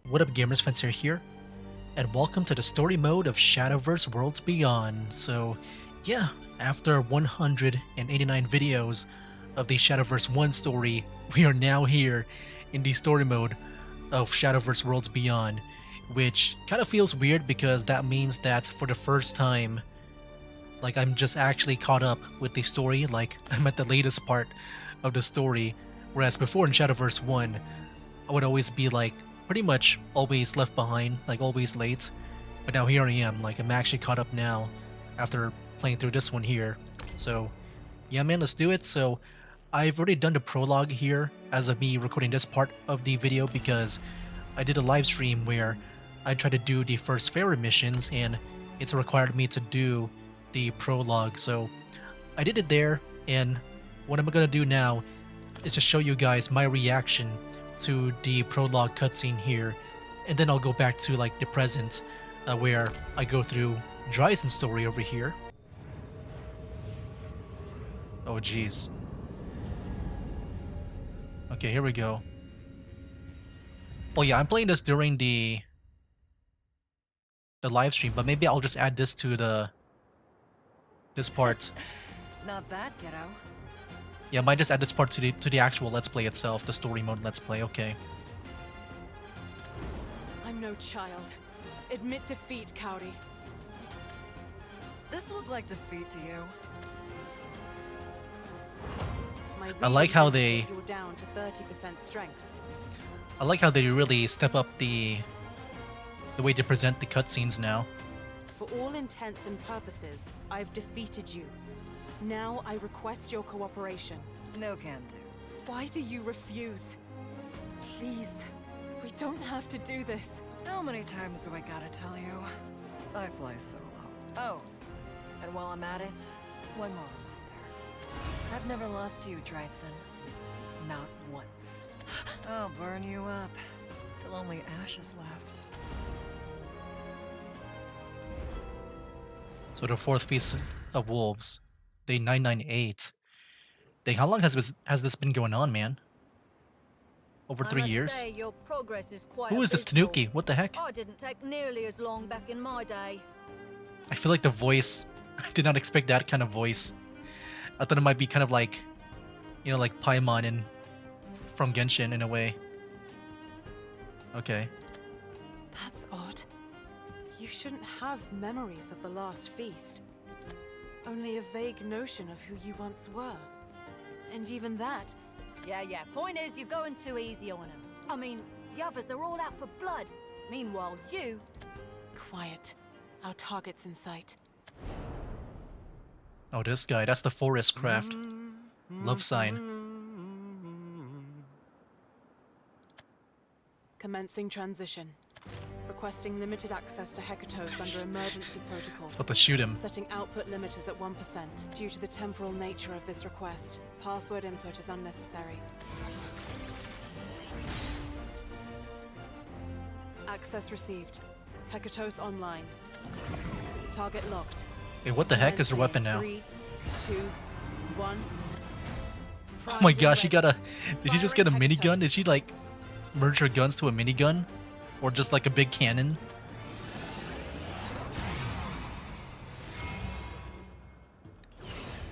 What up gamers, Fencer here, and welcome to the story mode of Shadowverse Worlds Beyond. So yeah, after 189 videos of the Shadowverse 1 story, we are now here in the story mode of Shadowverse Worlds Beyond, which kind of feels weird because that means that for the first time, like I'm just actually caught up with the story, like I'm at the latest part of the story, whereas before in Shadowverse 1, I would always be like pretty much always left behind, like always late. But now here I am, like I'm actually caught up now after playing through this one here. So yeah man, let's do it. So I've already done the prologue here as of me recording this part of the video because I did a live stream where I tried to do the first fairy missions and it's required me to do the prologue. So I did it there, and what I'm gonna do now is to show you guys my reaction to the prologue cutscene here, and then I'll go back to like the present where I go through Dryzen's story over here. Oh jeez. Okay, here we go. Oh yeah, I'm playing this during the live stream, but maybe I'll just add this to this part. Not bad, kiddo. Yeah, I might just add this part to the actual Let's Play itself, the story mode Let's Play. Okay. I'm no child. Admit defeat, Cowdy. This looked like defeat to you. I like how they you're down to 30% strength. I like how they really step up the way they present the cutscenes now. For all intents and purposes, I've defeated you. Now I request your cooperation. No can do. Why do you refuse? Please, we don't have to do this. How many times do I gotta tell you? I fly solo. Oh, and while I'm at it, one more reminder. I've never lost to you, Dryzen. Not once. I'll burn you up till only ashes left. So the fourth Feast of Wolves, day 998. Dang, how long has this been going on, man? Over 3 years? Say, your progress is quite Who is this abysmal. Tanuki? What the heck? I didn't take nearly as long back in my day. I feel like the voice, I did not expect that kind of voice. I thought it might be kind of like, you know, like Paimon from Genshin in a way. Okay. That's odd. You shouldn't have memories of the last feast. Only a vague notion of who you once were. And even that... Yeah, point is you're going too easy on him. I mean, the others are all out for blood. Meanwhile, you... Quiet. Our target's in sight. Oh, this guy, that's the Forest Craft. Love sign. Commencing transition. Requesting limited access to Hekatos under emergency protocol. It's about to shoot him. Setting output limiters at 1%. Due to the temporal nature of this request, password input is unnecessary. Access received. Hekatos online. Target locked. Wait, what the heck is her weapon now? 3, 2, 1. Oh my gosh, she got a... Did she just get a minigun? Did she like merge her guns to a minigun? Or just like a big cannon?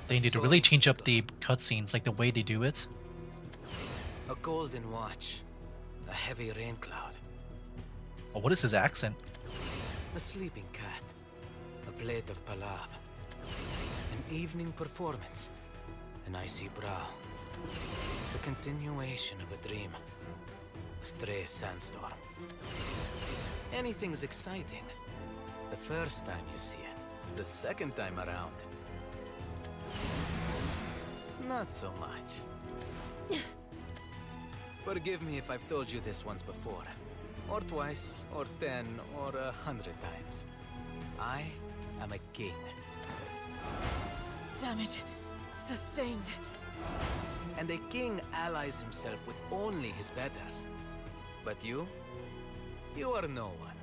They need to really change up the cutscenes, like the way they do it. A golden watch, a heavy rain cloud, Oh, what is his accent? a sleeping cat, a plate of palav, an evening performance, an icy brow, the continuation of a dream, a stray sandstorm. Anything's exciting. The first time you see it, the second time around, not so much. Forgive me if I've told you this once before, or twice, or 10, or 100 times. I am a king. Damage sustained. And a king allies himself with only his betters. But you are no one.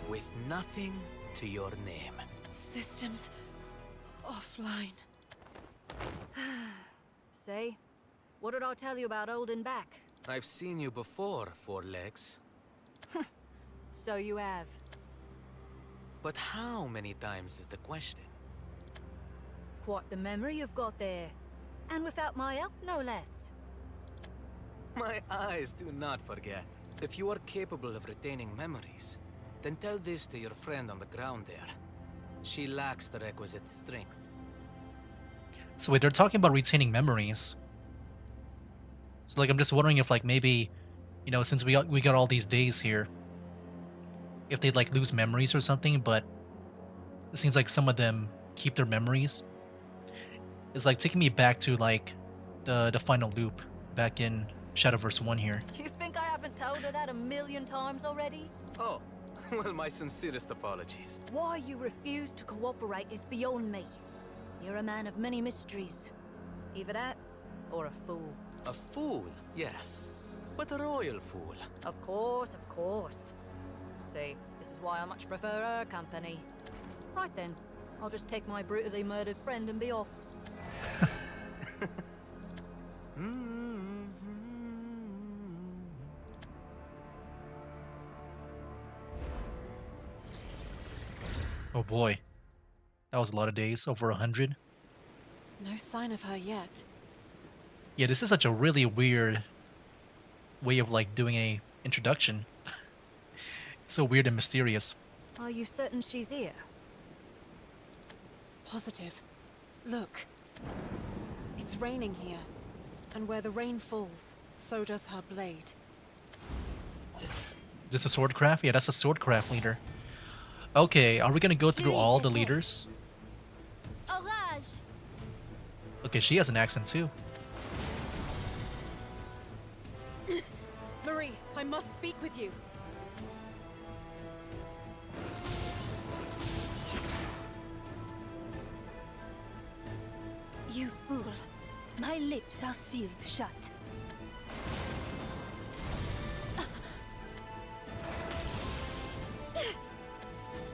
With nothing to your name. Systems offline. See? What did I tell you about holding back? I've seen you before, Four Legs. So you have. But how many times is the question? Quite the memory you've got there. And without my help, no less. My eyes do not forget. If you are capable of retaining memories, then tell this to your friend on the ground there. She lacks the requisite strength. So wait, they're talking about retaining memories. So like, I'm just wondering if like maybe, you know, since we got all these days here, if they'd like lose memories or something. But it seems like some of them keep their memories. It's like taking me back to like the final loop back in Shadowverse 1 here. You think I haven't told her that 1,000,000 times already? Oh, well, my sincerest apologies. Why you refuse to cooperate is beyond me. You're a man of many mysteries. Either that, or a fool. A fool, yes. But a royal fool. Of course, of course. See, this is why I much prefer her company. Right then, I'll just take my brutally murdered friend and be off. Oh boy. That was a lot of days, over 100. No sign of her yet. Yeah, this is such a really weird way of like doing a introduction. It's so weird and mysterious. Are you certain she's here? Positive. Look. It's raining here. And where the rain falls, so does her blade. This a swordcraft? Yeah, that's a swordcraft leader. Okay, are we gonna go through all the leaders? Orage! Okay, she has an accent too. Marie, I must speak with you. You fool. My lips are sealed shut.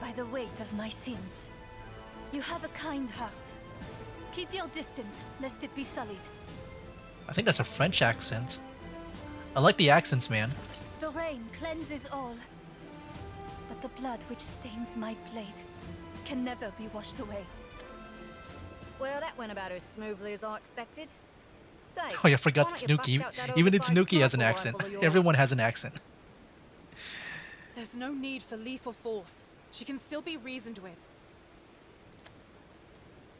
By the weight of my sins. You have a kind heart. Keep your distance, lest it be sullied. I think that's a French accent. I like the accents, man. The rain cleanses all. But the blood which stains my blade can never be washed away. Well, that went about as smoothly as I expected. Say, Oh yeah, I forgot why don't you Tanuki. bust out that Even oversized Tanuki has an sniper accent. rifle of yours? Everyone has an accent. There's no need for lethal force. She can still be reasoned with.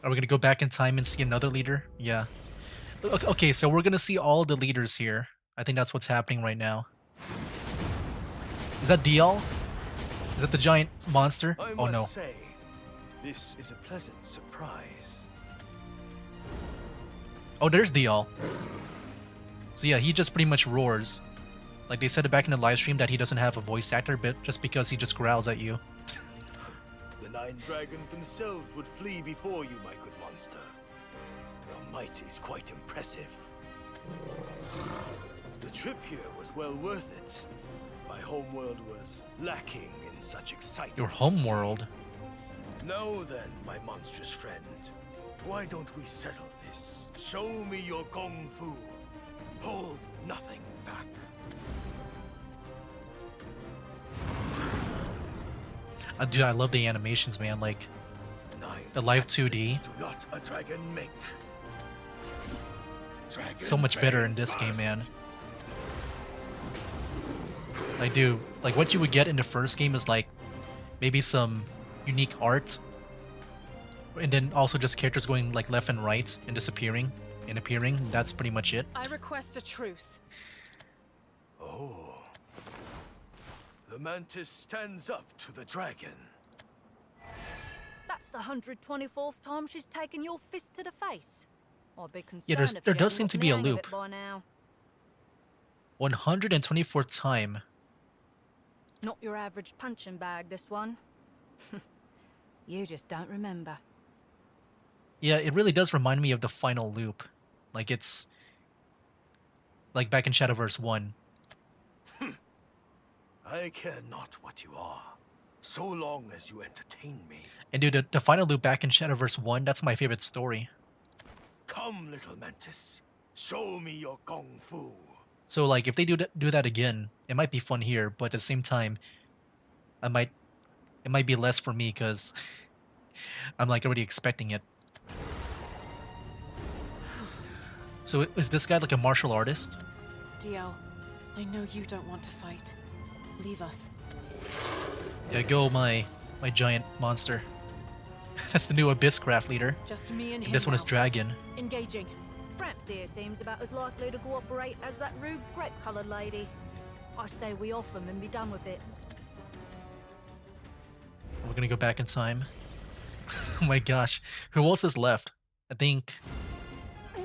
Are we gonna go back in time and see another leader? Yeah. Okay, so we're gonna see all the leaders here. I think that's what's happening right now. Is that Dial? Is that the giant monster? I Oh must no. say, this is a pleasant surprise. Oh, there's Dial. So yeah, he just pretty much roars. Like they said it back in the live stream that he doesn't have a voice actor, but just because he just growls at you. The 9 dragons themselves would flee before you, my good monster. Your might is quite impressive. The trip here was well worth it. My homeworld was lacking in such excitement. Your to homeworld? see. Now then, my monstrous friend, why don't we settle this? Show me your kung fu. Hold nothing back. Dude, I love the animations, man. Like, 9 the live acts 2D. Do not a dragon make. Dragon So much better in bane this game, burst. man. Like, dude, like what you would get in the first game is like maybe some unique art, and then also just characters going like left and right and disappearing and appearing. That's pretty much it. I request a truce. Oh. The mantis stands up to the dragon. That's the 124th time she's taken your fist to the face. I'd be concerned Yeah, if there she does hadn't seem got to the be a hang of loop. it by now. 124th time. Not your average punching bag, this one. You just don't remember. Yeah, it really does remind me of the final loop. Like it's like back in Shadowverse 1. I care not what you are, so long as you entertain me. And dude, the final loop back in Shadowverse 1, that's my favorite story. Come, little mantis. Show me your kung fu. So like if they do that again, it might be fun here, but at the same time, I might it might be less for me because I'm like already expecting it. So is this guy like a martial artist? DL, I know you don't want to fight. Leave us. Yeah, go my giant monster. That's the new Abyss Craft leader. Just me and him. And this one is now. Dragon. Engaging. Gramps here seems about as likely to cooperate as that rude grape-coloured lady. I say we off him and be done with it. We're gonna go back in time. Oh my gosh, who else is left? I think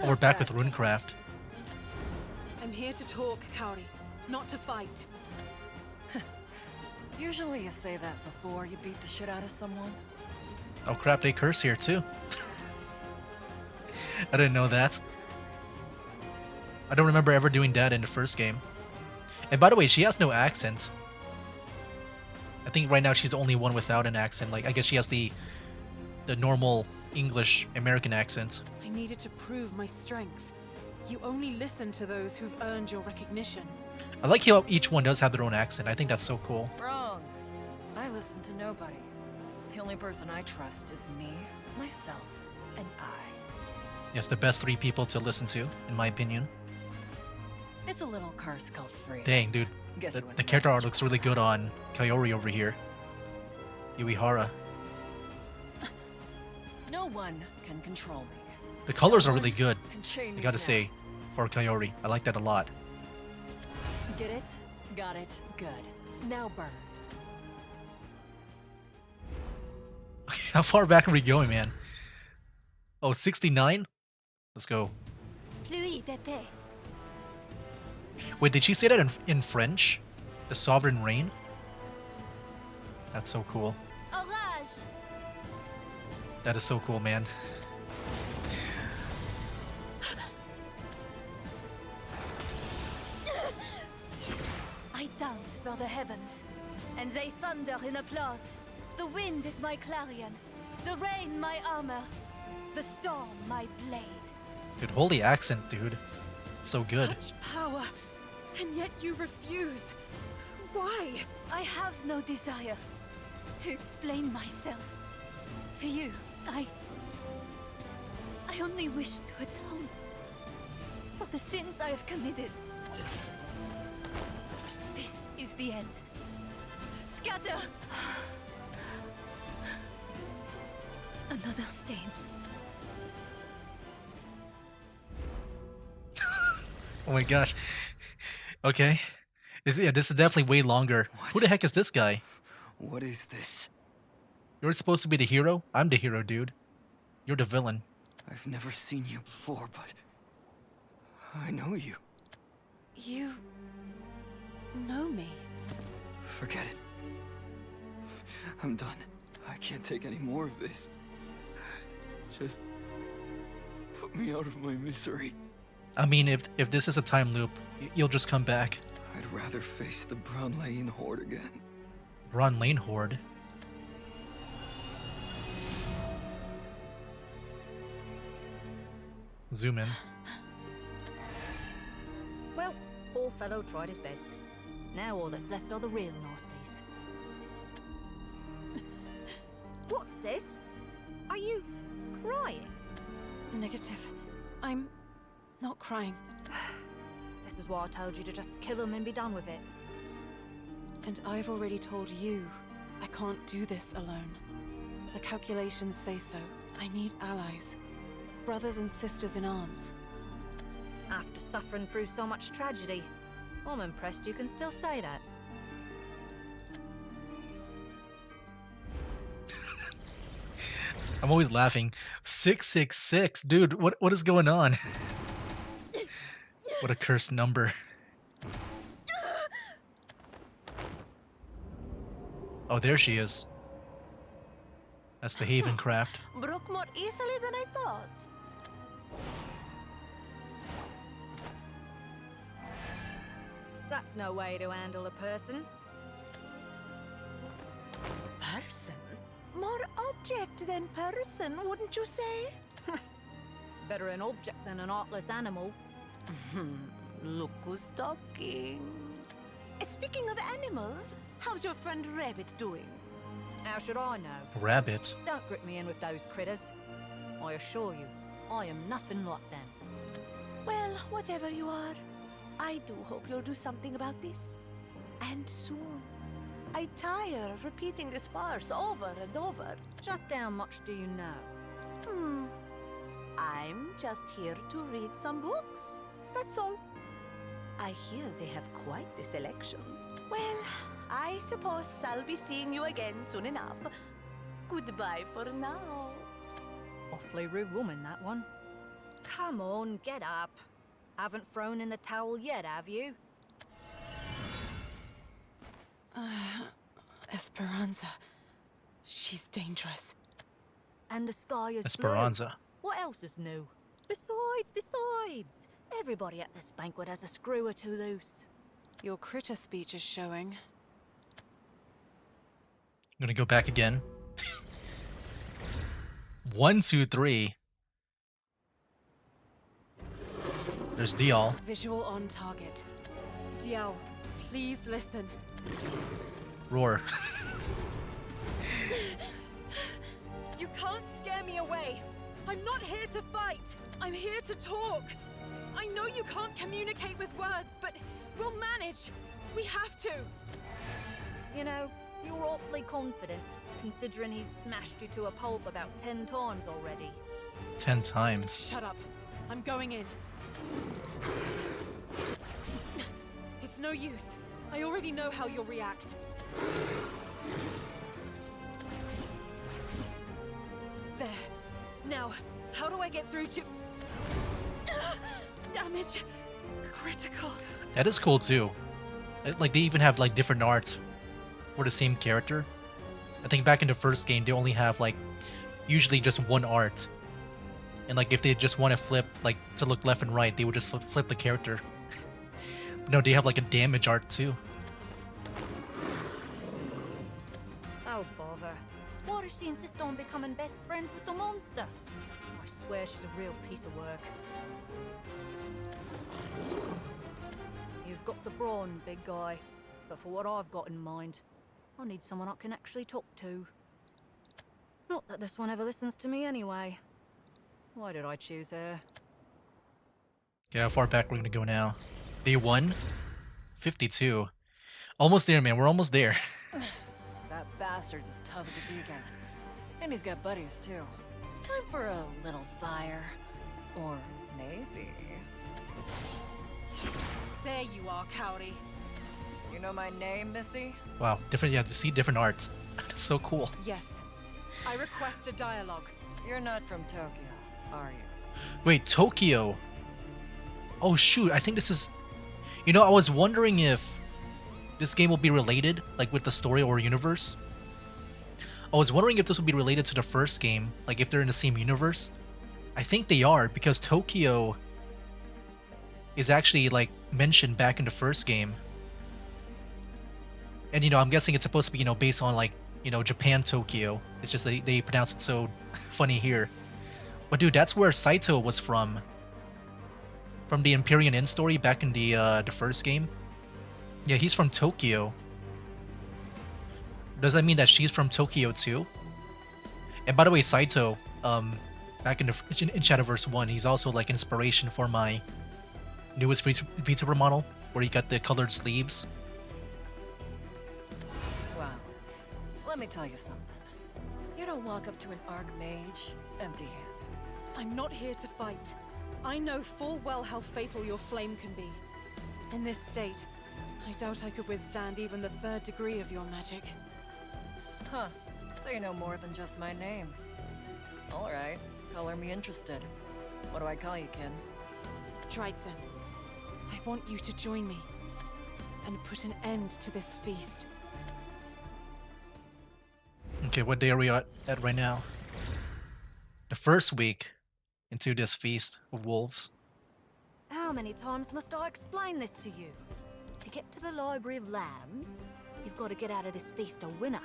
we're back with Runecraft. I'm here to talk, Kaori, not to fight. Usually you say that before you beat the shit out of someone. Oh crap, they curse here too. I didn't know that. I don't remember ever doing that in the first game. And by the way, she has no accent. I think right now she's the only one without an accent. Like, I guess she has the normal English American accent. I needed to prove my strength. You only listen to those who've earned your recognition. I like how each one does have their own accent. I think that's so cool. Wrong. I listen to nobody. The only person I trust is me, myself, and I. Yes, the best 3 people to listen to, in my opinion. It's a little curse called freedom. Dang, dude. Guess The, you wouldn't the know character that. art looks really good on Kaori over here. Yuihara. No one can control me. The colors are No really one good, Can chain I me gotta down. say, for Kaori. I like that a lot. Get it? Got it? Good. Now burn. How far back are we going, man? Oh, 69? Let's go. Pluie d'épée. Wait, did she say that in French? The Sovereign Reign? That's so cool. Orage. That is so cool, man. I dance for the heavens, and they thunder in applause. The wind is my clarion, the rain my armor, the storm my blade. Dude, holy accent, dude. It's so good. Such power, and yet you refuse. Why? I have no desire to explain myself to you. I only wish to atone for the sins I have committed. This is the end. Scatter! Another stain. Oh my gosh. Okay. Yeah, this is definitely way longer. Who the heck is this guy? What is this? You're supposed to be the hero? I'm the hero, dude. You're the villain. I've never seen you before, but I know you. You know me. Forget it. I'm done. I can't take any more of this. Just put me out of my misery. I mean, if this is a time loop, you'll just come back. I'd rather face the Brown Lane Horde again. Bron Lane Horde. Zoom in. Well, poor fellow tried his best. Now all that's left are the real nasties. What's this? Are you crying? Negative. I'm not crying. This is why I told you to just kill him and be done with it. And I've already told you I can't do this alone. The calculations say so. I need allies. Brothers and sisters in arms. After suffering through so much tragedy, I'm impressed you can still say that. I'm always laughing. 666, dude. What is going on? What a cursed number. Oh, there she is. That's the Haven Craft. Broke more easily than I thought. That's no way to handle a person. Person? More object than person, wouldn't you say? Better an object than an artless animal. Look who's talking. Speaking of animals, how's your friend Rabbit doing? How should I know? Rabbit. Don't grip me in with those critters. I assure you, I am nothing like them. Well, whatever you are, I do hope you'll do something about this. And soon. I tire of repeating this farce over and over. Just how much do you know? I'm just here to read some books. That's all. I hear they have quite the selection. Well, I suppose I'll be seeing you again soon enough. Goodbye for now. Awfully rude woman, that one. Come on, get up. Haven't thrown in the towel yet, have you? Esperanza. She's dangerous. And the sky is Esperanza. blue. What else is new? Besides, everybody at this banquet has a screw or two loose. Your critter speech is showing. I'm gonna go back again. 1, 2, 3. There's Dial. Visual on target. Dial, please listen. Roar. You can't scare me away. I'm not here to fight. I'm here to talk. I know you can't communicate with words, but we'll manage. We have to. You know, you're awfully confident, considering he's smashed you to a pulp about 10 times already. 10 times. Shut up. I'm going in. It's no use. I already know how you'll react. There. Now, how do I get through to... Damage. Critical. That is cool too. Like, they even have like different art for the same character. I think back in the first game, they only have like usually just one art. And like if they just want to flip like to look left and right, they would just flip the character. No, they have like a damage art too. Oh, bother. Why does she insist on becoming best friends with the monster? I swear she's a real piece of work. You've got the brawn, big guy. But for what I've got in mind, I need someone I can actually talk to. Not that this one ever listens to me anyway. Why did I choose her? Yeah, how far back we're gonna go now? Day 1? 52. Almost there, man. We're almost there. That bastard's as tough as a deacon. And he's got buddies, too. Time for a little fire. Or maybe... There you are, Cowdy. You know my name, Missy? Wow, different. Yeah, to see different art. That's so cool. Yes. I request a dialogue. You're not from Tokyo, are you? Wait, Tokyo. Oh shoot, I think this is... You know, I was wondering if this game will be related, like with the story or universe. I was wondering if this will be related to the first game, like if they're in the same universe. I think they are, because Tokyo is actually like mentioned back in the first game. And you know, I'm guessing it's supposed to be, you know, based on like, you know, Japan Tokyo. It's just they pronounce it so funny here. But dude, that's where Saito was from. From the Empyrean Inn story back in the first game. Yeah, he's from Tokyo. Does that mean that she's from Tokyo too? And by the way, Saito, back in Shadowverse 1, he's also like inspiration for my newest VTuber model, where he got the colored sleeves. Wow. Let me tell you something. You don't walk up to an Archmage empty-handed. I'm not here to fight. I know full well how fatal your flame can be. In this state, I doubt I could withstand even the 3rd degree of your magic. Huh. So you know more than just my name. Alright. Color me interested. What do I call you, kid? Dryzen, I want you to join me and put an end to this feast. Okay, what day are we at right now? The first week into this feast of wolves. How many times must I explain this to you? To get to the Library of Lambs, you've got to get out of this feast a winner.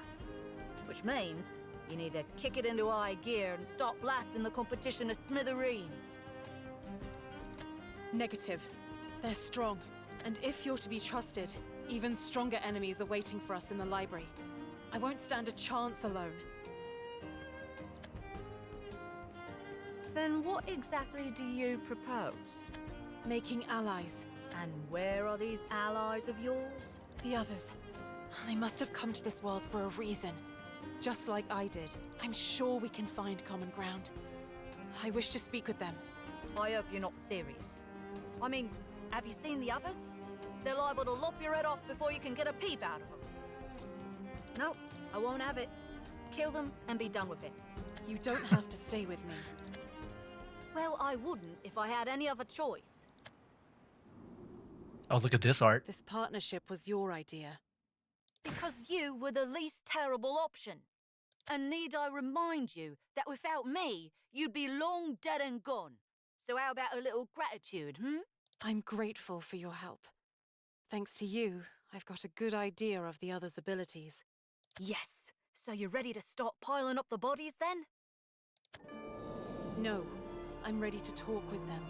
Which means you need to kick it into high gear and start blasting the competition to smithereens. Negative. They're strong, and if you're to be trusted, even stronger enemies are waiting for us in the library. I won't stand a chance alone. Then what exactly do you propose? Making allies. And where are these allies of yours? The others. They must have come to this world for a reason. Just like I did. I'm sure we can find common ground. I wish to speak with them. I hope you're not serious. I mean, have you seen the others? They're liable to lop your head off before you can get a peep out of them. No, I won't have it. Kill them and be done with it. You don't have to stay with me. Well, I wouldn't if I had any other choice. Oh, look at this art. This partnership was your idea. Because you were the least terrible option. And need I remind you that without me, you'd be long dead and gone. So how about a little gratitude, I'm grateful for your help. Thanks to you, I've got a good idea of the others' abilities. Yes. So you're ready to start piling up the bodies then? No, I'm ready to talk with them.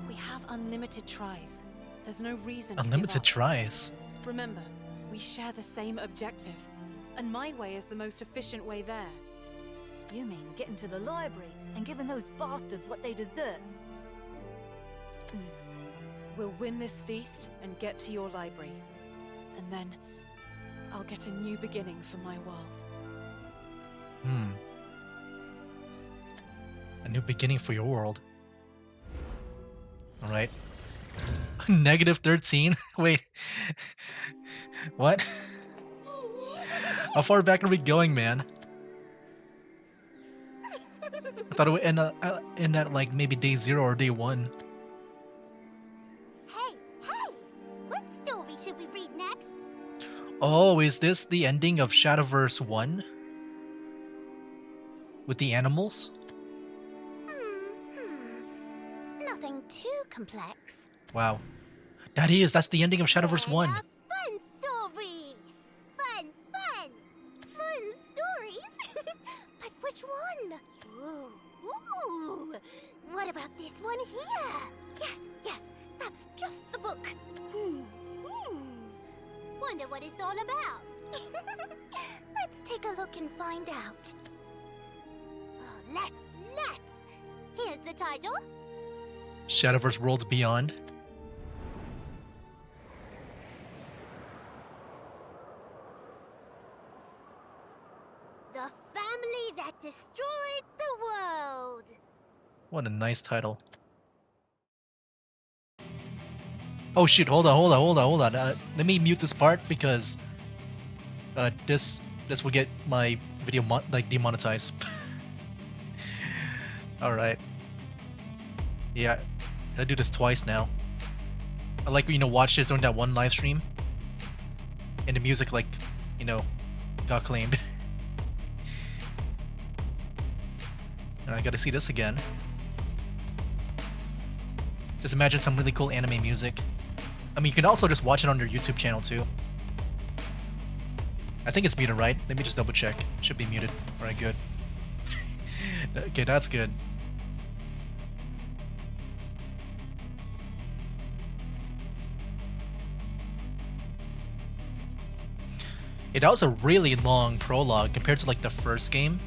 We have unlimited tries. There's no reason to give Unlimited up. tries. Remember, we share the same objective, and my way is the most efficient way there. You mean getting to the library and giving those bastards what they deserve? We'll win this feast and get to your library. And then, I'll get a new beginning for my world. A new beginning for your world. Alright. Negative 13? Wait. What? How far back are we going, man? I thought it would end at like maybe day 0 or day 1. Hey, what story should we read next? Oh, is this the ending of Shadowverse 1? With the animals? Nothing too complex. Wow. That's the ending of Shadowverse 1. And a fun story! Fun stories! But which one? Ooh. What about this one here? Yes, that's just the book. Wonder what it's all about. Let's take a look and find out. Oh, let's. Here's the title. Shadowverse Worlds Beyond. The family that destroyed the world. What a nice title. Oh shoot, hold on. Let me mute this part because this will get my video demonetized. Alright. Yeah, I do this twice now. I like, watch this during that one live stream. And the music got claimed. And I gotta see this again. Just imagine some really cool anime music. I mean, you can also just watch it on your YouTube channel too. I think it's muted, right? Let me just double check. Should be muted. Alright, good. Okay, that's good. Yeah, that was a really long prologue compared to like the first game.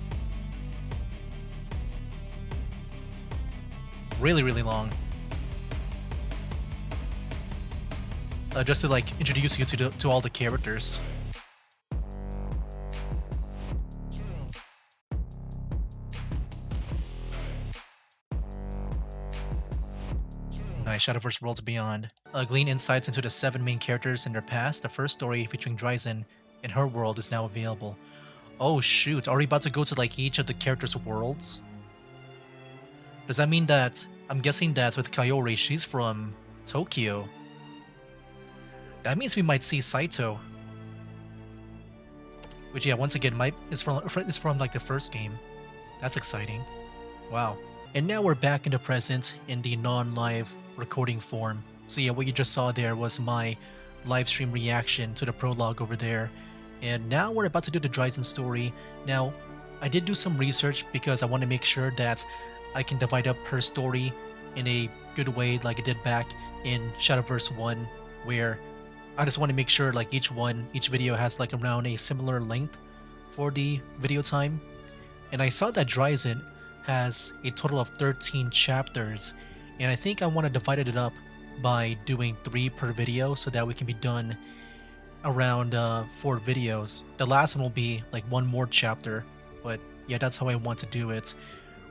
Really, really long. Just to like introduce you to all the characters. Nice, Shadowverse Worlds Beyond. Glean insights into the 7 main characters and their past. The first story featuring Dryzen in her world is now available. Oh shoot, are we about to go to like each of the characters' worlds? Does that mean that, I'm guessing that with Kaori, she's from Tokyo. That means we might see Saito. Which, yeah, once again, is from like the first game. That's exciting. Wow. And now we're back in the present in the non-live recording form. So yeah, what you just saw there was my live stream reaction to the prologue over there. And now we're about to do the Dryzen story. Now, I did do some research because I want to make sure that I can divide up her story in a good way like I did back in Shadowverse 1, where I just want to make sure like each video has like around a similar length for the video time. And I saw that Dryzen has a total of 13 chapters, and I think I want to divide it up by doing 3 per video so that we can be done around 4 videos. The last one will be like one more chapter, but yeah, that's how I want to do it.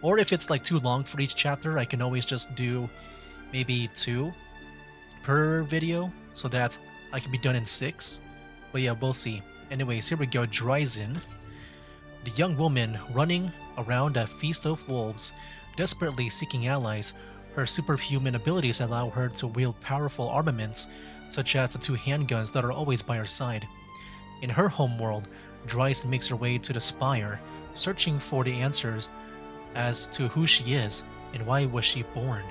Or if it's like too long for each chapter, I can always just do maybe 2 per video so that I can be done in 6. But yeah, we'll see. Anyways, here we go. Dryzen, the young woman running around a feast of wolves, desperately seeking allies. Her superhuman abilities allow her to wield powerful armaments, such as the 2 handguns that are always by her side. In her homeworld, Dryzen makes her way to the Spire, searching for the answers as to who she is and why was she born.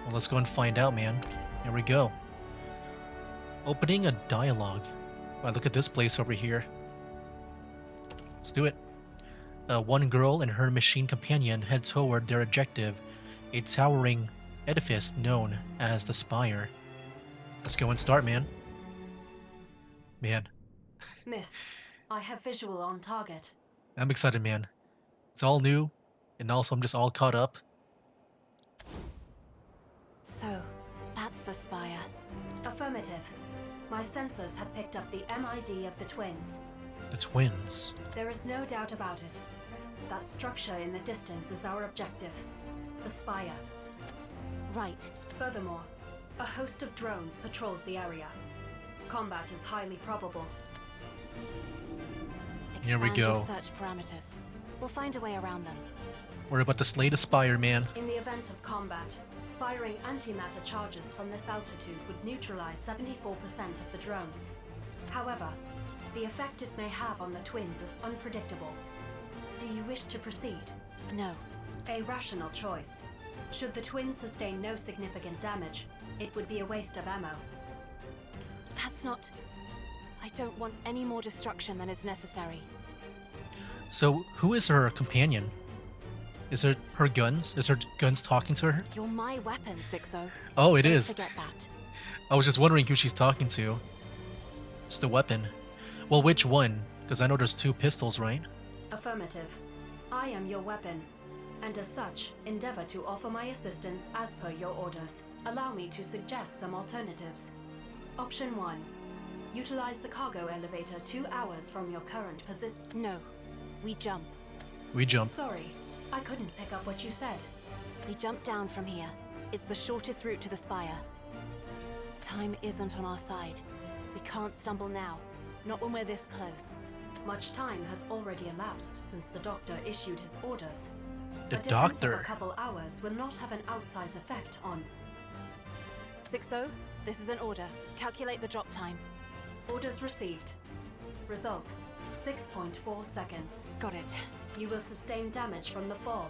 Well, let's go and find out, man. Here we go. Opening a dialogue. Wow, look at this place over here. Let's do it. One girl and her machine companion head toward their objective, a towering edifice known as the Spire. Let's go and start, man. Man. Miss, I have visual on target. I'm excited, man. It's all new, and also I'm just all caught up. So, that's the Spire. Affirmative. My sensors have picked up the MID of the twins. The twins. There is no doubt about it. That structure in the distance is our objective. The Spire. Right. Furthermore, a host of drones patrols the area. Combat is highly probable. Here we Expand go. your search parameters. We'll find a way around them. We're about to slay the Spire, man. In the event of combat, firing antimatter charges from this altitude would neutralize 74% of the drones. However, the effect it may have on the twins is unpredictable. Do you wish to proceed? No. A rational choice. Should the twins sustain no significant damage, it would be a waste of ammo. That's not... I don't want any more destruction than is necessary. So, who is her companion? Is it her guns? Is her guns talking to her? You're my weapon, Sixo. Oh, it Don't is. forget that. I was just wondering who she's talking to. It's the weapon. Well, which one? Because I know there's 2 pistols, right? Affirmative. I am your weapon, and as such, endeavor to offer my assistance as per your orders. Allow me to suggest some alternatives. Option 1. Utilize the cargo elevator 2 hours from your current position. No. We jump. We jump. Sorry, I couldn't pick up what you said. We jump down from here. It's the shortest route to the Spire. Time isn't on our side. We can't stumble now. Not when we're this close. Much time has already elapsed since the doctor issued his orders. The A difference of doctor. a couple hours will not have an outsized effect on... Sixo, this is an order. Calculate the drop time. Orders received. Result, 6.4 seconds. Got it. You will sustain damage from the fall.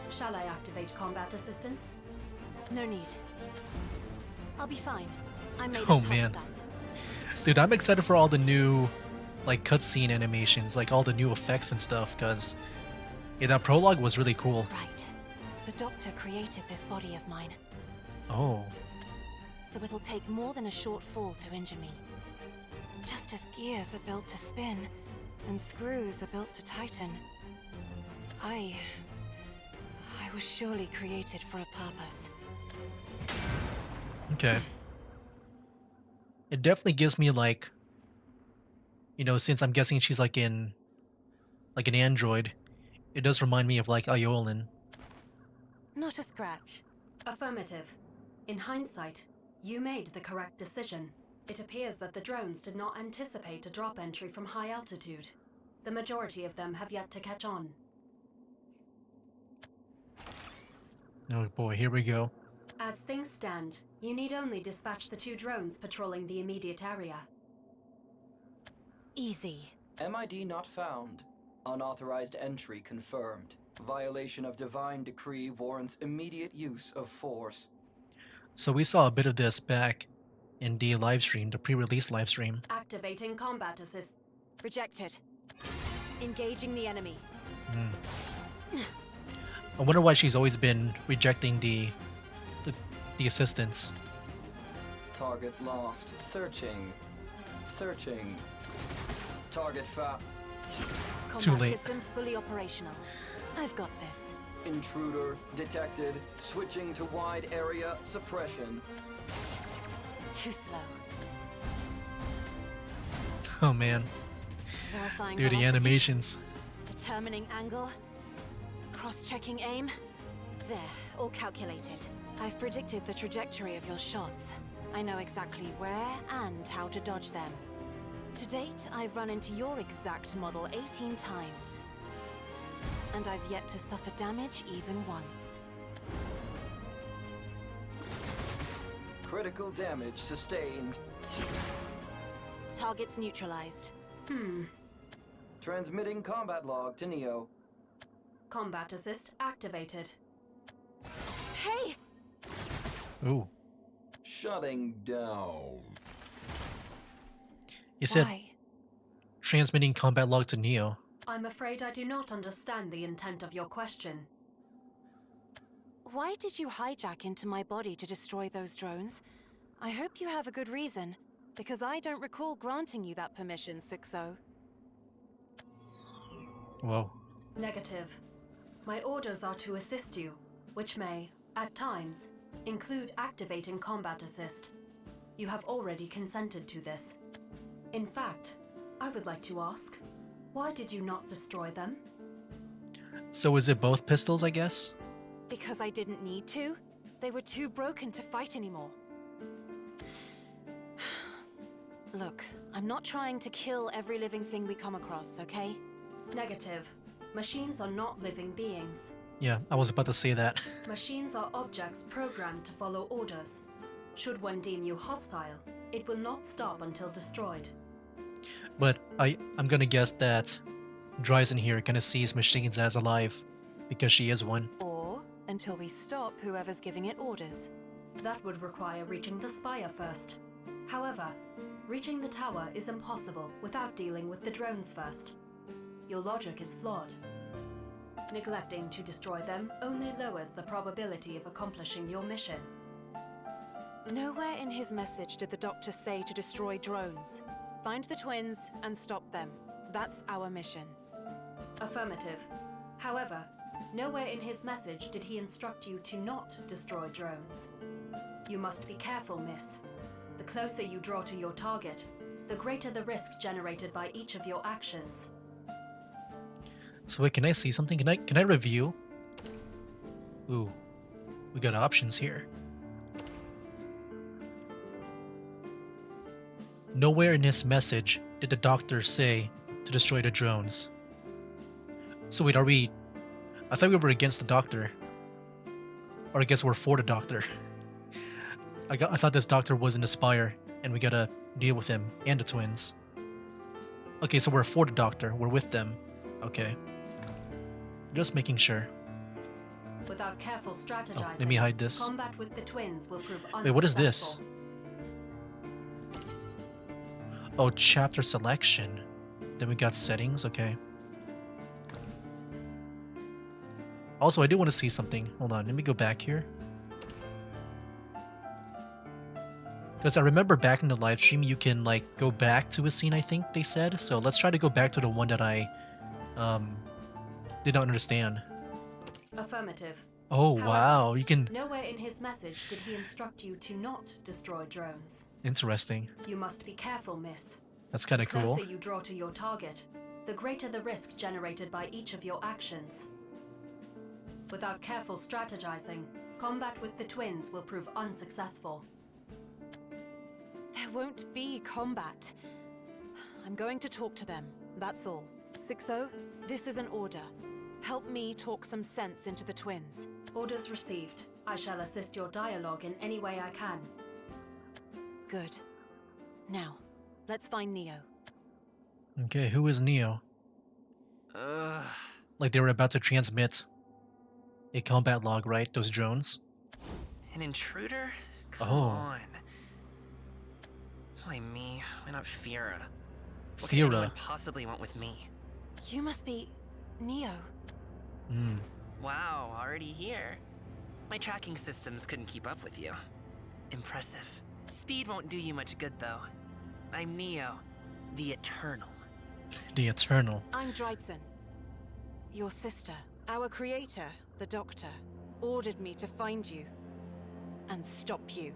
Shall I activate combat assistance? No need. I'll be fine. I made Oh, the tough man. stuff. Dude, I'm excited for all the new, like, cutscene animations, like all the new effects and stuff, because yeah, that prologue was really cool. Right. The doctor created this body of mine, Oh, so it'll take more than a short fall to injure me. Just as gears are built to spin, and screws are built to tighten. I was surely created for a purpose. okay. It definitely gives me like, you know, since I'm guessing she's like an android, it does remind me of like Iolan. Not a scratch. Affirmative. In hindsight, you made the correct decision. It appears that the drones did not anticipate a drop entry from high altitude. The majority of them have yet to catch on. Oh boy, here we go. As things stand, you need only dispatch the 2 drones patrolling the immediate area. Easy. MID not found. Unauthorized entry confirmed. Violation of divine decree warrants immediate use of force. So we saw a bit of this back in the live stream, the pre-release live stream. Activating combat assist. Rejected. Engaging the enemy. I wonder why she's always been rejecting the assistance. Target lost. Searching. Searching. Target found. Too Combat late. systems fully operational. I've got this. Intruder detected. Switching to wide area suppression. Too slow. Oh man. Verifying Dude, the velocity, animations. determining angle, cross-checking aim. There, all calculated. I've predicted the trajectory of your shots. I know exactly where and how to dodge them. To date, I've run into your exact model 18 times. And I've yet to suffer damage even once. Critical damage sustained. Targets neutralized. Transmitting combat log to Neo. Combat assist activated. Hey! Ooh. Shutting down. You said Why? transmitting combat log to Neo. I'm afraid I do not understand the intent of your question. Why did you hijack into my body to destroy those drones? I hope you have a good reason, because I don't recall granting you that permission, 6-0. Whoa. Negative. My orders are to assist you, which may, at times, include activating combat assist. You have already consented to this. In fact, I would like to ask, why did you not destroy them? So is it both pistols, I guess? Because I didn't need to? They were too broken to fight anymore. Look, I'm not trying to kill every living thing we come across, okay? Negative. Machines are not living beings. Yeah, I was about to say that. Machines are objects programmed to follow orders. Should one deem you hostile, it will not stop until destroyed. But I'm gonna guess that Dryzen here kinda sees machines as alive, because she is one. Or until we stop whoever's giving it orders. That would require reaching the spire first. However, reaching the tower is impossible without dealing with the drones first. Your logic is flawed. Neglecting to destroy them only lowers the probability of accomplishing your mission. Nowhere in his message did the doctor say to destroy drones. Find the twins and stop them. That's our mission. Affirmative. However, nowhere in his message did he instruct you to not destroy drones. You must be careful, miss. The closer you draw to your target, the greater the risk generated by each of your actions. So wait, can I see something? Can I review? Ooh. We got options here. Nowhere in his message did the doctor say to destroy the drones. So wait, I thought we were against the doctor. Or I guess we're for the doctor. I thought this doctor was in the spire, and we gotta deal with him and the twins. Okay, so we're for the doctor. We're with them. Okay. Just making sure. Without careful strategizing, Oh, let me hide this. combat with the twins will prove unsuccessful. Wait, what is this? Oh, chapter selection. Then we got settings, okay. Also, I do want to see something. Hold on, let me go back here. Because I remember back in the live stream, you can, like, go back to a scene, I think they said. So let's try to go back to the one that I, did not understand. Affirmative. Oh, However, wow, you can... Nowhere in his message did he instruct you to not destroy drones. Interesting. You must be careful, miss. That's kind The of cool. closer you draw to your target, the greater the risk generated by each of your actions. Without careful strategizing, combat with the twins will prove unsuccessful. There won't be combat. I'm going to talk to them, that's all. 6-0, this is an order. Help me talk some sense into the twins. Orders received. I shall assist your dialogue in any way I can. Good. Now, let's find Neo. Okay, who is Neo? Like they were about to transmit a combat log, right? Those drones? An intruder? Come Oh. on. Why me? Why not Fira? What could anyone Fira. possibly want with me? You must be Neo. Hmm. Wow, already here. My tracking systems couldn't keep up with you. Impressive. Speed won't do you much good, though. I'm Neo, the Eternal. The Eternal. I'm Drytzen. Your sister, our creator, the Doctor, ordered me to find you and stop you.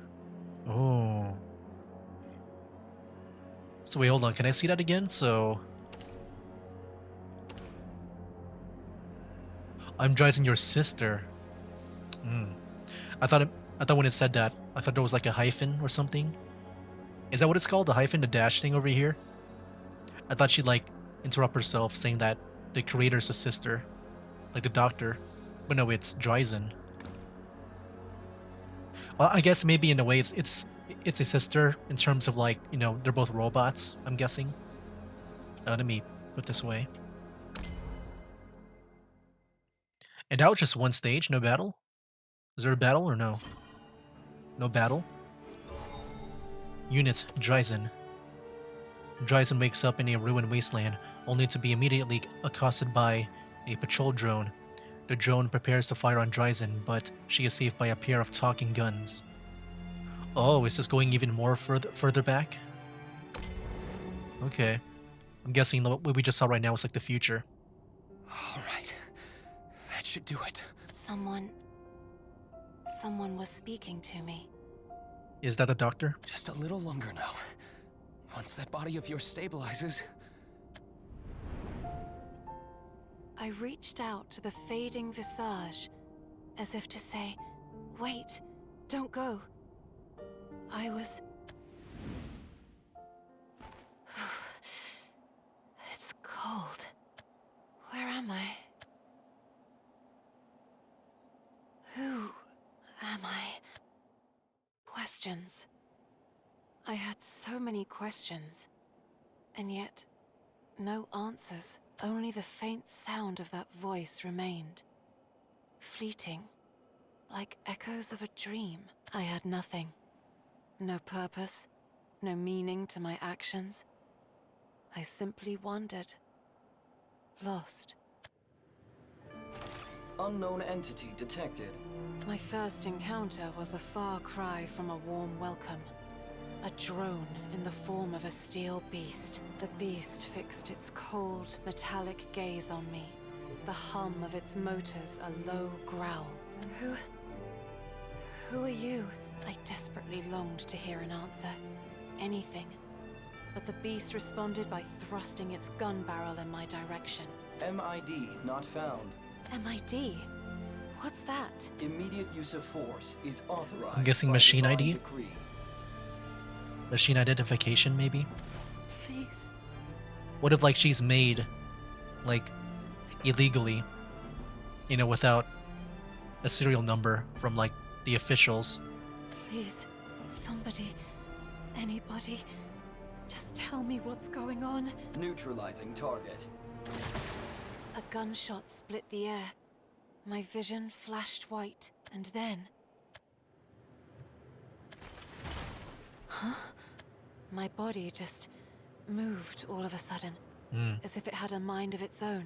Oh. So wait, hold on. Can I see that again? So I'm Dryzen, your sister. Hmm. I thought when it said that, I thought there was like a hyphen or something. Is that what it's called? The hyphen, the dash thing over here? I thought she'd like interrupt herself saying that the creator's a sister, like the Doctor. But no, it's Dryzen. Well, I guess maybe in a way it's a sister in terms of like, you know, they're both robots, I'm guessing. Let me put it this way. And that was just one stage, no battle? Is there a battle or no? No battle? Unit Dryzen. Dryzen wakes up in a ruined wasteland, only to be immediately accosted by a patrol drone. The drone prepares to fire on Dryzen, but she is saved by a pair of talking guns. Oh, is this going even more further back? Okay. I'm guessing what we just saw right now is like the future. All right. That should do it. Someone was speaking to me. Is that the Doctor? Just a little longer now. Once that body of yours stabilizes... I reached out to the fading visage, as if to say, wait, don't go. I was... It's cold. Where am I? Who am I? Questions. I had so many questions, and yet no answers. Only the faint sound of that voice remained. Fleeting, like echoes of a dream. I had nothing. No purpose, no meaning to my actions. I simply wandered. Lost. Unknown entity detected. My first encounter was a far cry from a warm welcome. A drone in the form of a steel beast. The beast fixed its cold, metallic gaze on me. The hum of its motors a low growl. Who are you? I desperately longed to hear an answer. Anything. But the beast responded by thrusting its gun barrel in my direction. MID not found. MID? What's that? Immediate use of force is authorized. I'm guessing by machine divine ID? decree. Machine identification, maybe? Please. What if, like, she's made, like, illegally, you know, without a serial number from, like, the officials? Please. Somebody. Anybody. Just tell me what's going on. Neutralizing target. A gunshot split the air. My vision flashed white, and then... Huh? My body just moved all of a sudden, as if it had a mind of its own.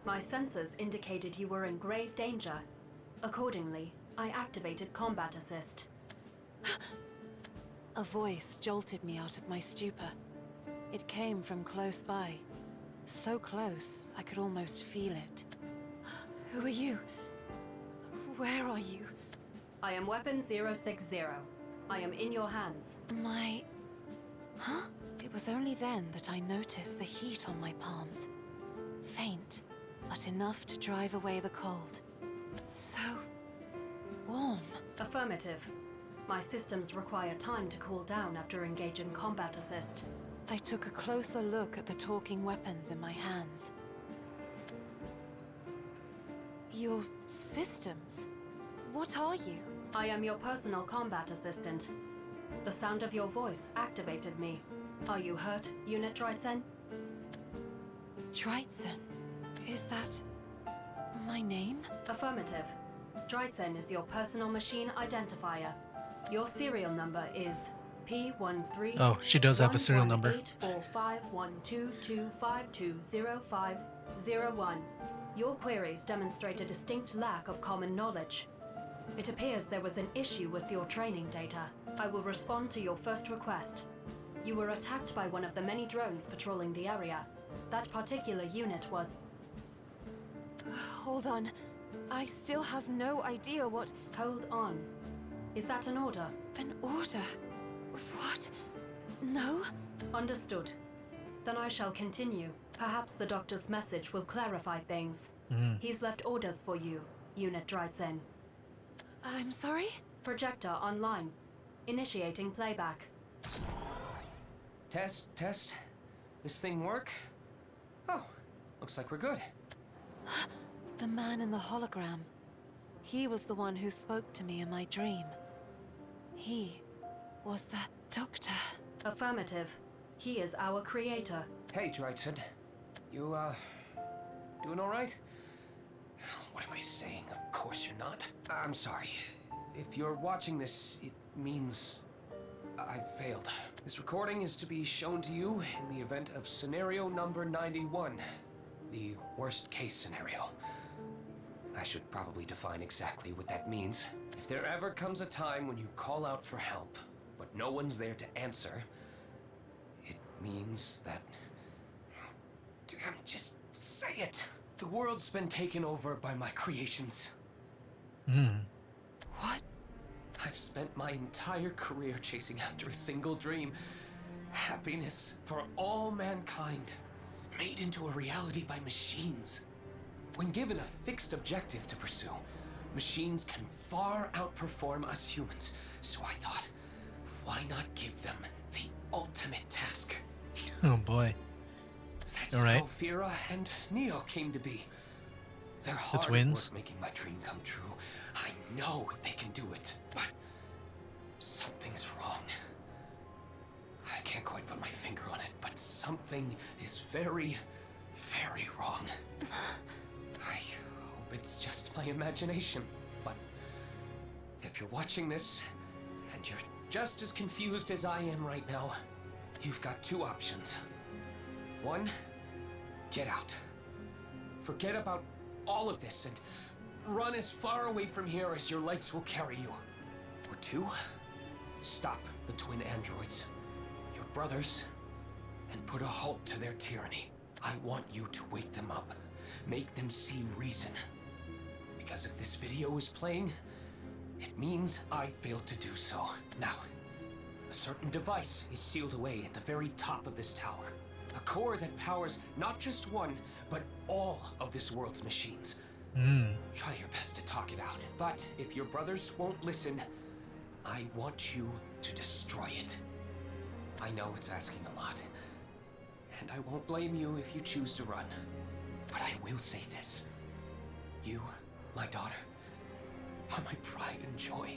My sensors indicated you were in grave danger. Accordingly, I activated Combat Assist. A voice jolted me out of my stupor. It came from close by. So close, I could almost feel it. Who are you? Where are you? I am Weapon 060. I am in your hands. Huh? It was only then that I noticed the heat on my palms. Faint, but enough to drive away the cold. So... warm. Affirmative. My systems require time to cool down after engaging Combat Assist. I took a closer look at the talking weapons in my hands. Your systems? What are you? I am your personal combat assistant. The sound of your voice activated me. Are you hurt, Unit Drytzen? Drytzen? Is that... my name? Affirmative. Drytzen is your personal machine identifier. Your serial number is P13... Oh, she does have a serial number. 1184512520501. Your queries demonstrate a distinct lack of common knowledge. It appears there was an issue with your training data. I will respond to your first request. You were attacked by one of the many drones patrolling the area. That particular unit was... Hold on. I still have no idea what... Hold on. Is that an order? An order? What? No? Understood. Then I shall continue. Perhaps the doctor's message will clarify things. He's left orders for you, Unit Dryzen. I'm sorry? Projector online. Initiating playback. Test. This thing work? Oh, looks like we're good. The man in the hologram. He was the one who spoke to me in my dream. He was the doctor. Affirmative. He is our creator. Hey, Dryzen. You, doing all right? What am I saying? Of course you're not. I'm sorry. If you're watching this, it means I failed. This recording is to be shown to you in the event of scenario number 91, the worst case scenario. I should probably define exactly what that means. If there ever comes a time when you call out for help, but no one's there to answer, it means that... Damn, just say it! The world's been taken over by my creations. What? I've spent my entire career chasing after a single dream. Happiness for all mankind, made into a reality by machines. When given a fixed objective to pursue, machines can far outperform us humans. So I thought, why not give them the ultimate task? Oh boy. That's All right. how Fira and Neo came to be. They're The hard at twins. work making my dream come true. I know they can do it, but something's wrong. I can't quite put my finger on it, but something is very, very wrong. I hope it's just my imagination, but if you're watching this and you're just as confused as I am right now, you've got two options. One, get out. Forget about all of this and run as far away from here as your legs will carry you. Or two, stop the twin androids, your brothers, and put a halt to their tyranny. I want you to wake them up, make them see reason. Because if this video is playing, it means I failed to do so. Now, a certain device is sealed away at the very top of this tower. A core that powers not just one, but all of this world's machines. Try your best to talk it out. But if your brothers won't listen, I want you to destroy it. I know it's asking a lot, and I won't blame you if you choose to run. But I will say this. You, my daughter, are my pride and joy.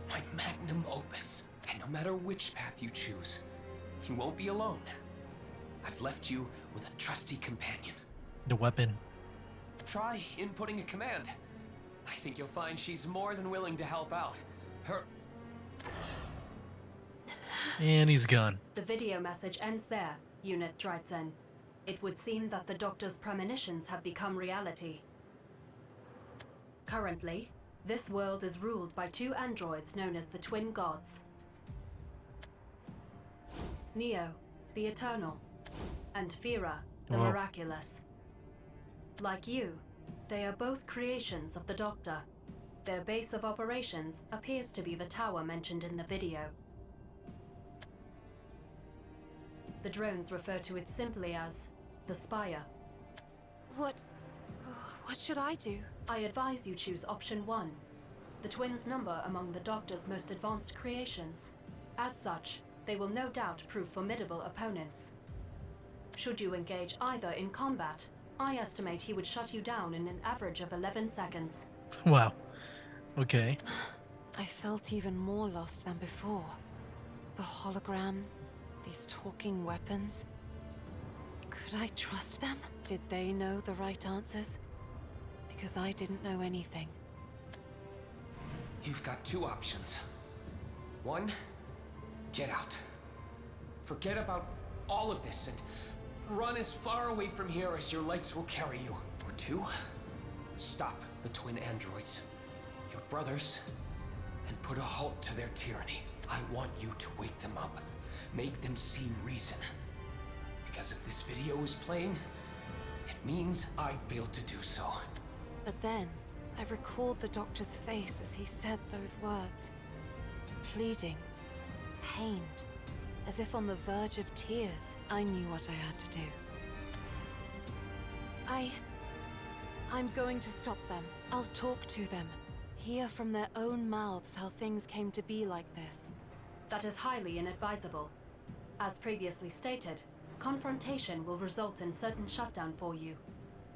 My magnum opus. And no matter which path you choose, you won't be alone. I've left you with a trusty companion. The weapon. Try inputting a command. I think you'll find she's more than willing to help out. Her... And he's gone. The video message ends there, Unit Dryzen. It would seem that the Doctor's premonitions have become reality. Currently, this world is ruled by two androids known as the Twin Gods. Neo, the Eternal, and Fira, the Whoa. Miraculous. Like you, they are both creations of the Doctor. Their base of operations appears to be the tower mentioned in the video. The drones refer to it simply as the Spire. What should I do? I advise you choose option 1, the twins number among the Doctor's most advanced creations. As such, they will no doubt prove formidable opponents. Should you engage either in combat, I estimate he would shut you down in an average of 11 seconds. Wow. Okay. I felt even more lost than before. The hologram, these talking weapons. Could I trust them? Did they know the right answers? Because I didn't know anything. You've got two options. One, get out. Forget about all of this and run as far away from here as your legs will carry you. Or two, stop the twin androids, your brothers and put a halt to their tyranny. I want you to wake them up. Make them see reason. Because if this video is playing, it means I failed to do so. But then, I recalled the doctor's face as he said those words. Pleading, pained, as if on the verge of tears. I knew what I had to do. I'm going to stop them. I'll talk to them. Hear from their own mouths how things came to be like this. That is highly inadvisable. As previously stated, confrontation will result in certain shutdown for you.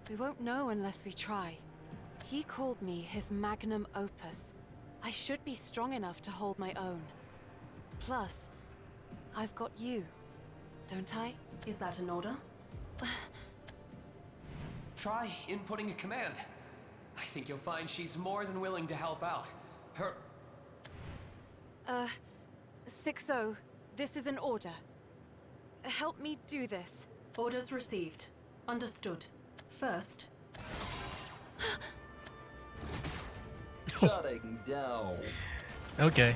We won't know unless we try. He called me his magnum opus. I should be strong enough to hold my own. Plus, I've got you, don't I? Is that an order? Try inputting a command. I think you'll find she's more than willing to help out. Her... 6-0, this is an order. Help me do this. Orders received. Understood. First... Shutting down. Okay.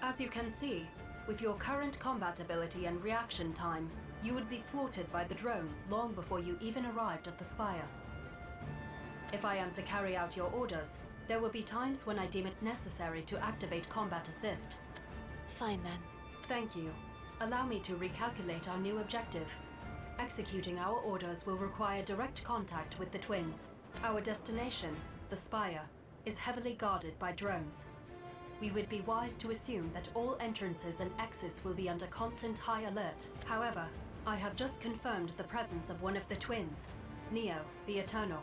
As you can see, with your current combat ability and reaction time, you would be thwarted by the drones long before you even arrived at the spire. If I am to carry out your orders, there will be times when I deem it necessary to activate combat assist. Fine then. Thank you. Allow me to recalculate our new objective. Executing our orders will require direct contact with the twins. Our destination, the spire, is heavily guarded by drones. We would be wise to assume that all entrances and exits will be under constant high alert. However, I have just confirmed the presence of one of the twins, Neo, the Eternal.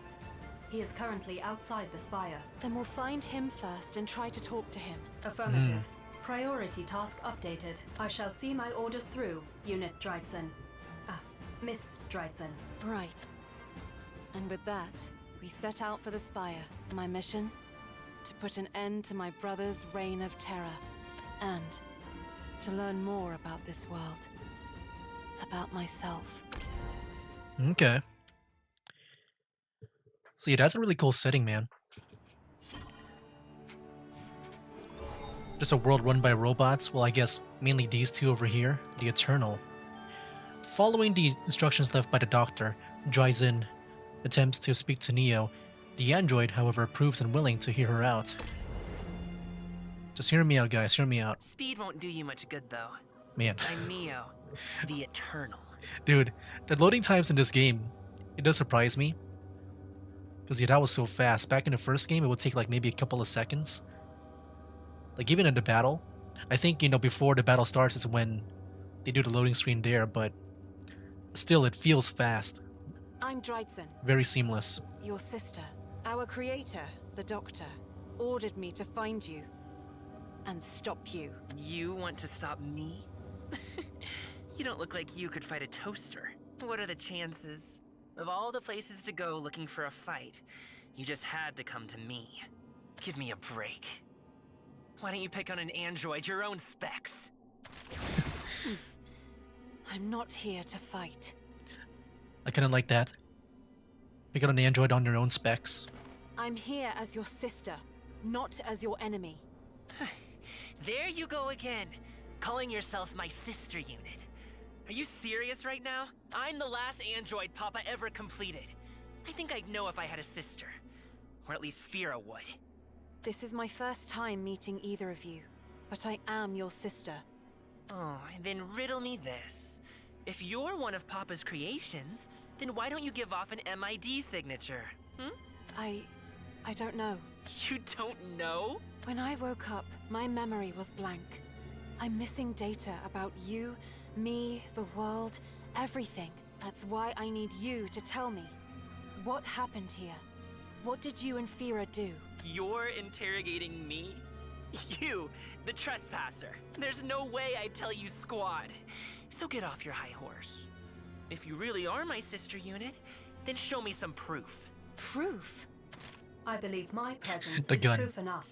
He is currently outside the spire. Then we'll find him first and try to talk to him. Affirmative. Priority task updated. I shall see my orders through, Unit Dreitzen. Miss Dreitzen. Right. And with that, we set out for the spire. My mission? To put an end to my brother's reign of terror. And to learn more about this world. About myself. Okay. So yeah, that's a really cool setting, man. Just a world run by robots. Well, I guess mainly these two over here, the Eternal. Following the instructions left by the Doctor, Dreitzen attempts to speak to Neo. The android, however, proves unwilling to hear her out. Just hear me out, guys. Hear me out. Speed won't do you much good, though. Man. I'm Neo, the Eternal. Dude, the loading times in this game, it does surprise me. Because yeah, that was so fast. Back in the first game, it would take like maybe a couple of seconds. Like even in the battle, I think, you know, before the battle starts is when they do the loading screen there, but still it feels fast. I'm Dreitzen. Very seamless. Your sister. Our creator, the Doctor, ordered me to find you. And stop you. You want to stop me? You don't look like you could fight a toaster. What are the chances? Of all the places to go looking for a fight, you just had to come to me. Give me a break. Why don't you pick on an android your own specs? I'm not here to fight. I kinda like that. Pick out an android on your own specs. I'm here as your sister, not as your enemy. There you go again, calling yourself my sister unit. Are you serious right now? I'm the last android Papa ever completed. I think I'd know if I had a sister. Or at least Fira would. This is my first time meeting either of you, but I am your sister. Oh, then riddle me this. If you're one of Papa's creations, then why don't you give off an MID signature? I don't know. You don't know? When I woke up, my memory was blank. I'm missing data about you, me, the world, everything. That's why I need you to tell me. What happened here? What did you and Fira do? You're interrogating me? You, the trespasser. There's no way I'd tell you squad. So get off your high horse. If you really are my sister unit, then show me some proof. Proof? I believe my presence The is gun. proof enough.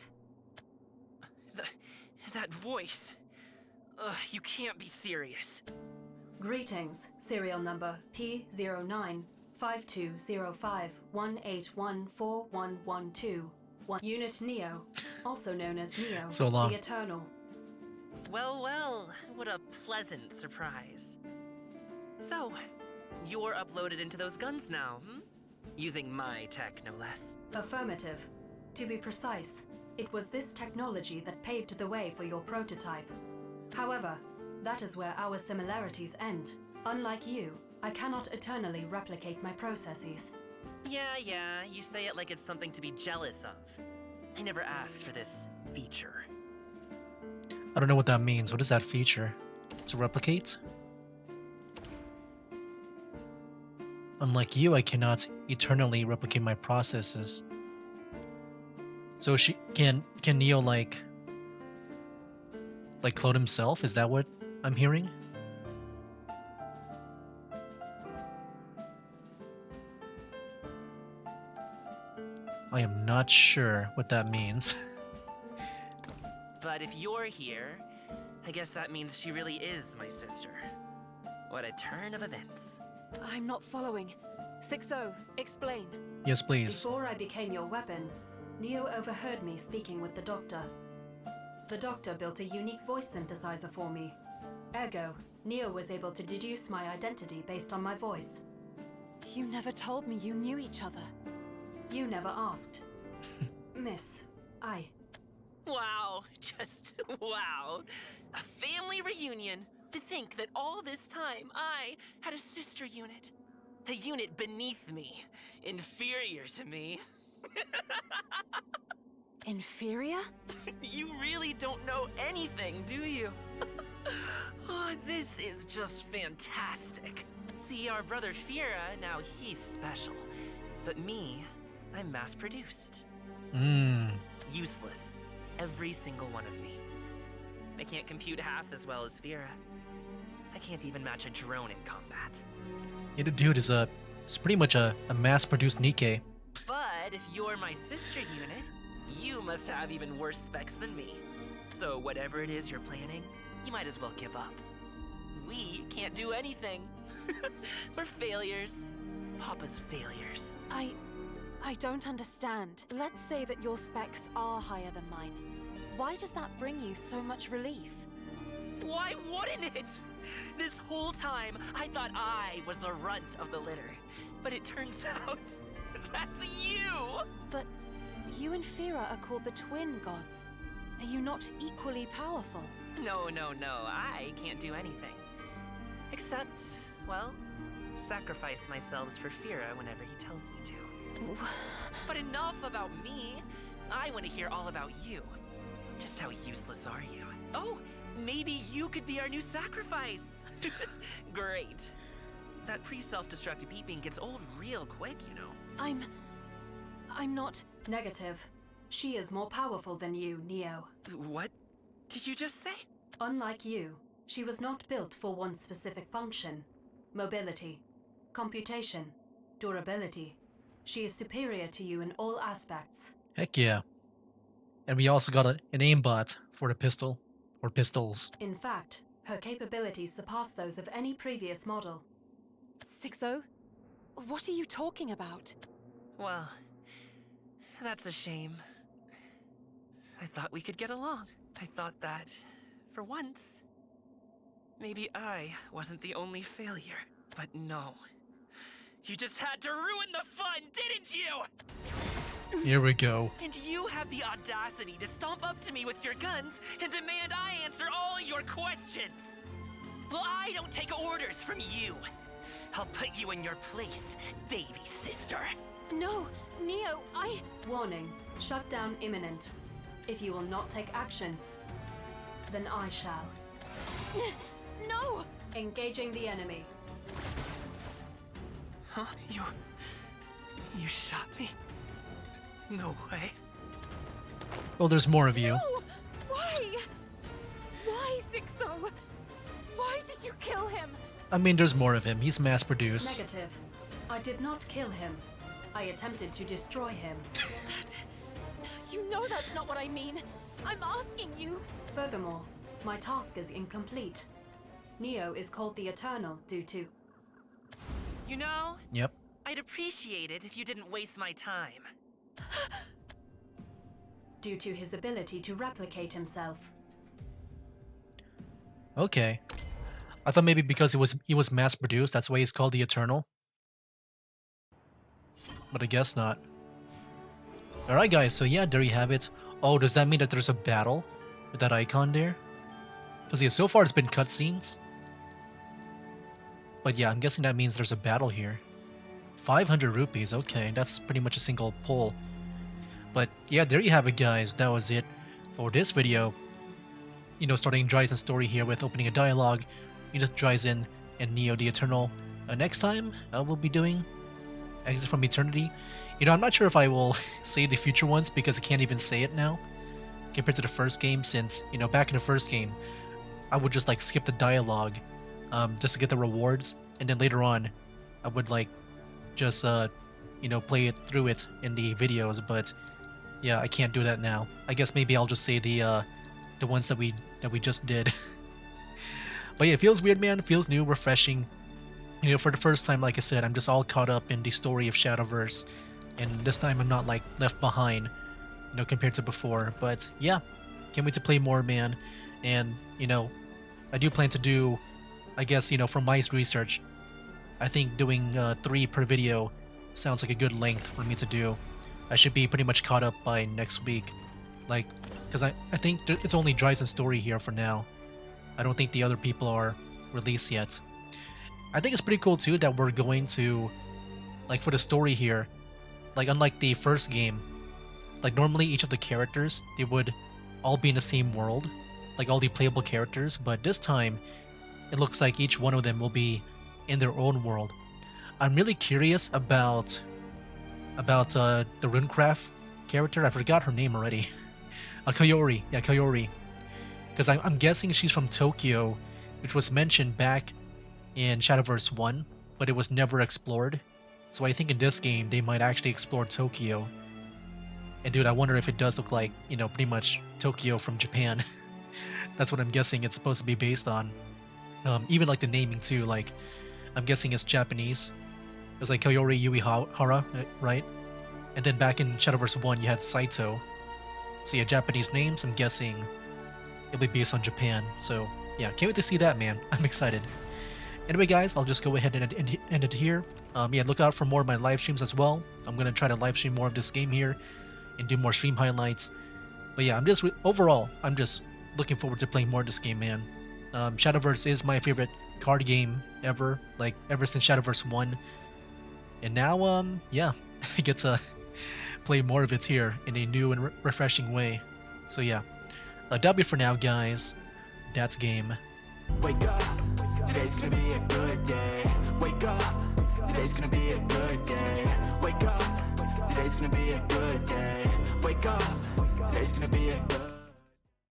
That voice. You can't be serious. Greetings, serial number P09520518141112. Unit Neo, also known as Neo, So long. the Eternal. Well, well, what a pleasant surprise. So, you're uploaded into those guns now, hmm? Using my tech, no less. Affirmative. To be precise, it was this technology that paved the way for your prototype. However, that is where our similarities end. Unlike you, I cannot eternally replicate my processes. Yeah, you say it like it's something to be jealous of. I never asked for this feature. I don't know what that means. What is that feature? To replicate? Unlike you, I cannot eternally replicate my processes. So she can Neo like clone himself? Is that what I'm hearing? I am not sure what that means. But if you're here, I guess that means she really is my sister. What a turn of events. I'm not following. 6-0, explain. Yes, please. Before I became your weapon, Neo overheard me speaking with the Doctor. The Doctor built a unique voice synthesizer for me. Ergo, Neo was able to deduce my identity based on my voice. You never told me you knew each other. You never asked. Miss, I... Wow, just wow. A family reunion. To think that all this time I had a sister unit. A unit beneath me. Inferior to me. Inferior? You really don't know anything, do you? Oh, this is just fantastic. See, our brother Fira, now he's special. But me, I'm mass-produced. Useless. Every single one of me. I can't compute half as well as Fira. I can't even match a drone in combat. Yeah, the dude is it's pretty much a mass-produced Nikkei. But if you're my sister unit, you must have even worse specs than me. So whatever it is you're planning, you might as well give up. We can't do anything. We're failures. Papa's failures. I don't understand. Let's say that your specs are higher than mine. Why does that bring you so much relief? Why wouldn't it? This whole time, I thought I was the runt of the litter. But it turns out, that's you! But you and Fira are called the twin gods. Are you not equally powerful? No, I can't do anything. Except, well, sacrifice myself for Fira whenever he tells me to. But enough about me. I want to hear all about you. Just how useless are you? Oh, maybe you could be our new sacrifice. Great. That pre-self-destructive beeping gets old real quick, you know. I'm not... Negative. She is more powerful than you, Neo. What did you just say? Unlike you, she was not built for one specific function. Mobility, computation, durability. She is superior to you in all aspects. Heck yeah. And we also got an aimbot for the pistol, or pistols. In fact, her capabilities surpass those of any previous model. 6-0? What are you talking about? Well, that's a shame. I thought we could get along. I thought that, for once, maybe I wasn't the only failure. But no. You just had to ruin the fun, didn't you? Here we go. And you have the audacity to stomp up to me with your guns and demand I answer all your questions. Well, I don't take orders from you. I'll put you in your place, baby sister. No, Neo, Warning, shutdown imminent. If you will not take action, then I shall. No! Engaging the enemy. Huh? You shot me? No way. Well, there's more of you. No! Why? Why, 6-0? Why did you kill him? I mean, there's more of him. He's mass-produced. Negative. I did not kill him. I attempted to destroy him. You know that's not what I mean. I'm asking you. Furthermore, my task is incomplete. Neo is called the Eternal due to... You know? Yep. I'd appreciate it if you didn't waste my time. due to his ability to replicate himself. Okay. I thought maybe because he was mass produced, that's why he's called the Eternal. But I guess not. Alright guys, so yeah, there you have it. Oh, does that mean that there's a battle with that icon there? Because yeah, so far it's been cutscenes. But yeah, I'm guessing that means there's a battle here. 500 rupees, okay, that's pretty much a single pull. But yeah, there you have it guys, that was it for this video. You know, starting Dryzen's story here with opening a dialogue, Edith Dryzen and Neo the Eternal. Next time, I will be doing Exit from Eternity. You know, I'm not sure if I will say the future ones because I can't even say it now compared to the first game, since, you know, back in the first game, I would just like skip the dialogue just to get the rewards, and then later on, I would like just you know, play it through it in the videos. But yeah, I can't do that now. I guess maybe I'll just say the ones that we just did. But yeah, it feels weird, man. It feels new, refreshing. You know, for the first time, like I said, I'm just all caught up in the story of Shadowverse, and this time I'm not like left behind, you know, compared to before. But yeah, can't wait to play more, man. And you know, I do plan to do, I guess, you know, from my research, I think doing 3 per video sounds like a good length for me to do. I should be pretty much caught up by next week, like, because I think it's only Dryzen's story here for now. I don't think the other people are released yet. I think it's pretty cool too that we're going to, like, for the story here, like unlike the first game, like normally each of the characters, they would all be in the same world, like all the playable characters, but this time it looks like each one of them will be in their own world. I'm really curious about the Runecraft character. I forgot her name already. Kayori, yeah, Kayori. Because I'm guessing she's from Tokyo, which was mentioned back in Shadowverse 1, but it was never explored. So I think in this game, they might actually explore Tokyo. And dude, I wonder if it does look like, you know, pretty much Tokyo from Japan. That's what I'm guessing it's supposed to be based on. Even like the naming too, like, I'm guessing it's Japanese. It was like Kayori Yuihara, right? And then back in Shadowverse 1, you had Saito. So yeah, Japanese names, I'm guessing it'll be based on Japan. So yeah, can't wait to see that, man. I'm excited. Anyway, guys, I'll just go ahead and end it here. Yeah, look out for more of my live streams as well. I'm going to try to live stream more of this game here and do more stream highlights. But yeah, overall, I'm just looking forward to playing more of this game, man. Shadowverse is my favorite card game ever, like ever since Shadowverse 1. And now, yeah, I get to play more of it here in a new and refreshing way. So yeah, W for now, guys. That's game. Wake up, today's gonna be a good day. Wake up, today's gonna be a good day. Wake up, today's gonna be a good day. Wake up, today's gonna be a good